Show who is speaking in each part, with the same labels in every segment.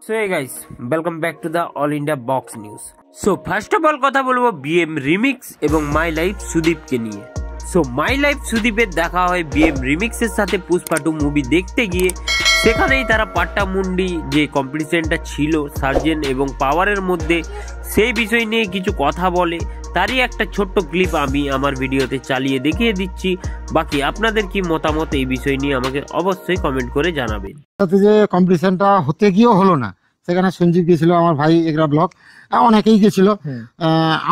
Speaker 1: So hey guys, welcome back to the All India Box News. So first of all কথা বলবো BM Remix এবং My Life Sudip কে নিয়ে। So My Life সুদীপের দেখা হয় BM Remix এর সাথে পুষ্পা 2 মুভি দেখতে গিয়ে। সেখানেই তারা পাট্টা মুন্ডি যে কম্পিটিশনটা ছিল সার্জেন এবং পাওয়ারের মধ্যে সেই বিষয় নিয়ে কিছু কথা বলে। তারই একটা ছোট্ট ক্লিপ আমি আমার ভিডিওতে চালিয়ে দেখিয়ে দিচ্ছি। বাকি আপনাদের কি মতামত এই বিষয় নিয়ে আমাকে অবশ্যই কমেন্ট করে জানাবেন।
Speaker 2: যে কম্পিটিশনটা হতে গিয়েও হলো না, সেখানে সঞ্জীব গিয়েছিল, আমার ভাই এগরা ব্লগ, অনেকেই গেছিল।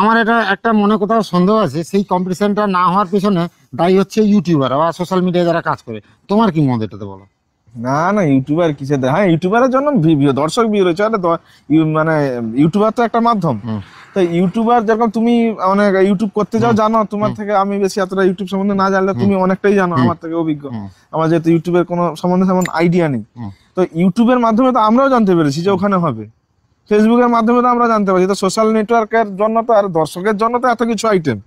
Speaker 2: আমার এটা একটা মনে কোথাও সন্দেহ আছে, সেই কম্পিটিশনটা না হওয়ার পেছনে দায়ী হচ্ছে ইউটিউবার বা সোশ্যাল মিডিয়ায় যারা কাজ করে। তোমার কি মত এটাতে বলো?
Speaker 3: না না, ইউটিউবার কিসে দেয়? হ্যাঁ, ইউটিউবারের জন্য দর্শক ভিউ রয়েছে, মানে ইউটিউবার তো একটা মাধ্যম। তো ইউটিউবার যেরকম তুমি অনেক ইউটিউব করতে যাও, জানো তোমার থেকে আমি বেশি এতটা ইউটিউব সম্বন্ধে না জানলে তুমি অনেকটাই জানো আমার থেকে অভিজ্ঞ। আমার যেহেতু ইউটিউবের কোনো সম্বন্ধে তেমন আইডিয়া নেই, তো ইউটিউবের মাধ্যমে তো আমরাও জানতে পেরেছি যে ওখানে হবে। ফেসবুকের মাধ্যমে তো আমরা জানতে পারছি। তো সোশ্যাল নেটওয়ার্কের জন্য তো আর দর্শকের জন্য তো এত কিছু আইটেম,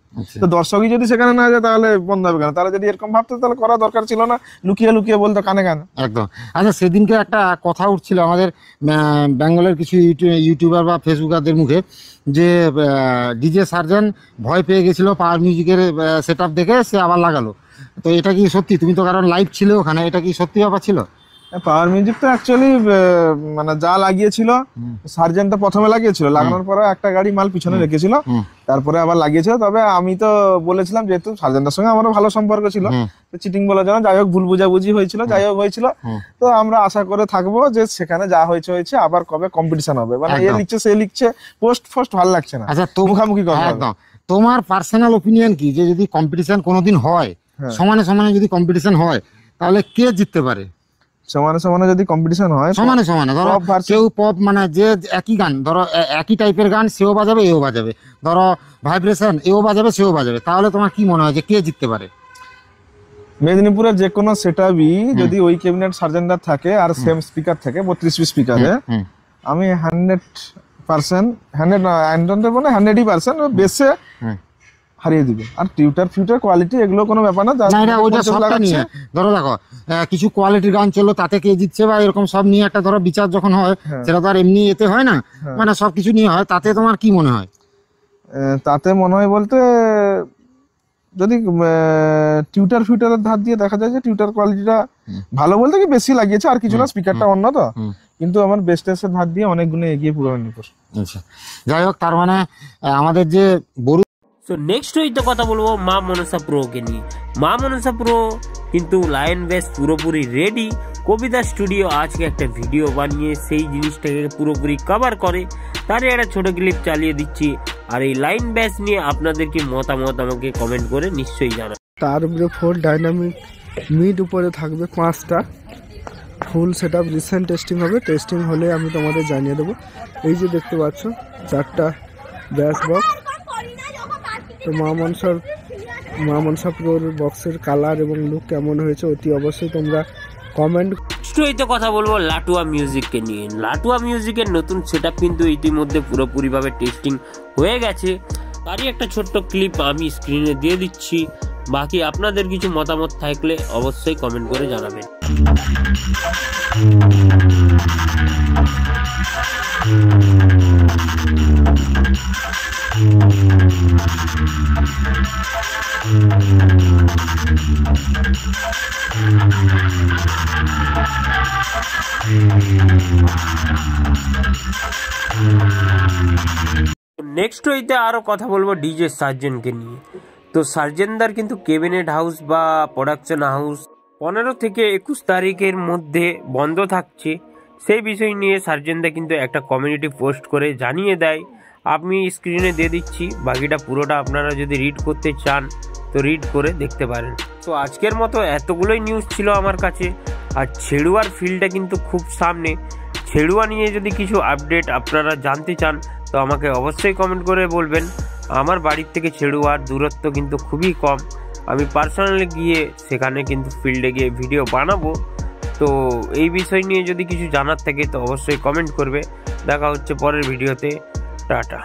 Speaker 3: তো দর্শকই যদি সেখানে না যায় তাহলে বন্ধ হবে কেন? তাহলে যদি এরকম ভাবতো তাহলে করা দরকার ছিল না, লুকিয়ে লুকিয়ে বলতো কানে কানে।
Speaker 2: একদম। আচ্ছা, সেদিনকে একটা কথা উঠছিল আমাদের বেঙ্গলের কিছু ইউটিউবার বা ফেসবুকারদের মুখে যে ডিজে সার্জেন ভয় পেয়ে গেছিল পাওয়ার মিউজিকের সেট আপ দেখে সে আবার লাগালো। তো এটা কি সত্যি? তুমি তো কারণ লাইভ ছিল ওখানে, এটা কি সত্যি ব্যাপার ছিল?
Speaker 3: পাওয়ার মিউজিক তো অ্যাকচুয়ালি মানে যা লাগিয়েছিল সার্জেন্টটা প্রথমে লাগিয়েছিল, লাগানোর পরে একটা গাড়ি মাল পিছনে রেখেছিল, তারপরে আবার লাগিয়েছিল। তবে আমি তো বলেছিলাম, যেহেতু সার্জেন্টের সঙ্গে আমারও ভালো সম্পর্ক ছিল, তো চিটিং বলার জন্য যাই হোক ভুল বুঝাবুঝি হয়েছিল, যাই হোক হয়েছিল। তো আমরা আশা করে থাকবো যে সেখানে যা হয়েছে হয়েছে, আবার কবে কম্পিটিশন হবে। মানে এ লিখছে সে লিখছে, পোস্ট ফোস্ট ভালো লাগছে না।
Speaker 2: আচ্ছা, তো মুখামুখি কথা একদম। তোমার পার্সোনাল ওপিনিয়ন কি, যে যদি কম্পিটিশন কোনোদিন হয়, সমানে সমানে যদি কম্পিটিশন হয়, তাহলে কে জিততে পারে?
Speaker 3: সমানে সমানে যদি কম্পিটিশন হয়,
Speaker 2: সমানে সমানে ধরো কেউ পপ, মানে যে একই গান, ধরো একই টাইপের গান, সেও বাজাবে এও বাজাবে, ধরো ভাইব্রেশন এও বাজাবে সেও বাজাবে, তাহলে তোমার কি মনে হয় যে কে জিততে পারে?
Speaker 3: মেদিনীপুরের যে কোনো সেটআপই যদি ওই ক্যাবিনেট সার্জেন্টার থাকে আর সেম স্পিকার থাকে 32 পিস স্পিকারে, আমি 100% বেসে হারিয়ে দিবে। আর টিউটার ফিউটার কোয়ালিটি এগুলো কোনো ব্যাপার না।
Speaker 2: ধরো দেখো কিছু কোয়ালিটির গান চললো, তাতে কে জিতছে বা এরকম সব নিয়ে একটা ধরো বিচার যখন হয়, সেটা তো আর এমনি এতে হয় না, মানে সবকিছু নিয়ে হয়। তাতে তোমার কি মনে হয়?
Speaker 3: তাতে মনে হয় বলতে, যদি টিউটার ফিউটারের ধার দিয়ে দেখা যায় যে টিউটার কোয়ালিটিটা ভালো বলতে কি বেশি লাগিয়েছে আর কিছু না, স্পিকারটা অন্য তো, কিন্তু আমার বেস্টের ধার দিয়ে অনেক গুণে এগিয়ে পুরো মেদিনীপুর।
Speaker 2: আচ্ছা, যাই হোক, তার মানে আমাদের যে বড়।
Speaker 1: সো নেক্সট হইতে কথা বলবো মা মনসা প্রো কে নিয়ে। মা মনসা প্রো কিন্তু লাইন বেস পুরোপুরি রেডি। কবিতা স্টুডিও আজকে একটা ভিডিও বানিয়ে সেই জিনিসটাকে পুরোপুরি কভার করে, তারই একটা ছোট ক্লিপ চালিয়ে দিচ্ছি। আর এই লাইন বেস নিয়ে আপনাদের কি মতামত আমাকে কমেন্ট করে নিশ্চয়ই জানান।
Speaker 4: তার উপরে 4 ডাইনামিক মিড উপরে থাকবে 5টা full set up. Recent testing হবে, টেস্টিং হলে আমি তোমাদের জানিয়ে দেবো। এই যে দেখতে পাচ্ছ 4টা ব্যাস বক্স। তো মা মনসা প্রোর বক্সের কালার এবং লুক কেমন হয়েছে অতি অবশ্যই তোমরা কমেন্ট।
Speaker 1: হইতে কথা বলবো লাটুয়া মিউজিককে নিয়ে। লাটুয়া মিউজিকের নতুন সেটআপ কিন্তু ইতিমধ্যে পুরোপুরিভাবে টেস্টিং হয়ে গেছে, তারই একটা ছোট্ট ক্লিপ আমি স্ক্রিনে দিয়ে দিচ্ছি। বাকি আপনাদের কিছু মতামত থাকলে অবশ্যই কমেন্ট করে জানাবেন। নেক্সট হইতে আরো কথা বলবো ডিজে সার্জেনকে নিয়ে। তো সার্জেনদার কিন্তু ক্যাবিনেট হাউস বা প্রোডাকশন হাউস 15 থেকে 21 তারিখের মধ্যে বন্ধ থাকছে। সেই বিষয় নিয়ে সার্জেনদা কিন্তু একটা কমিউনিটি পোস্ট করে জানিয়ে দেয়, আমি স্ক্রিনে দিয়ে দিচ্ছি। বাকিটা পুরোটা আপনারা যদি রিড করতে চান তো রিড করে দেখতে পারেন। তো আজকের মতো এতগুলোই নিউজ ছিল আমার কাছে। আর ছেড়ুয়ার ফিল্ডটা কিন্তু খুব সামনে, ছেড়ুয়া নিয়ে যদি কিছু আপডেট আপনারা জানতে চান তো আমাকে অবশ্যই কমেন্ট করে বলবেন। আমার বাড়ির থেকে ছেড়ুয়ার দূরত্ব কিন্তু খুবই কম, আমি পার্সোনালি গিয়ে সেখানে কিন্তু ফিল্ডে গিয়ে ভিডিও বানাবো। তো এই বিষয় নিয়ে যদি কিছু জানার থাকে তো অবশ্যই কমেন্ট করবে। দেখা হচ্ছে পরের ভিডিওতে। টাটা।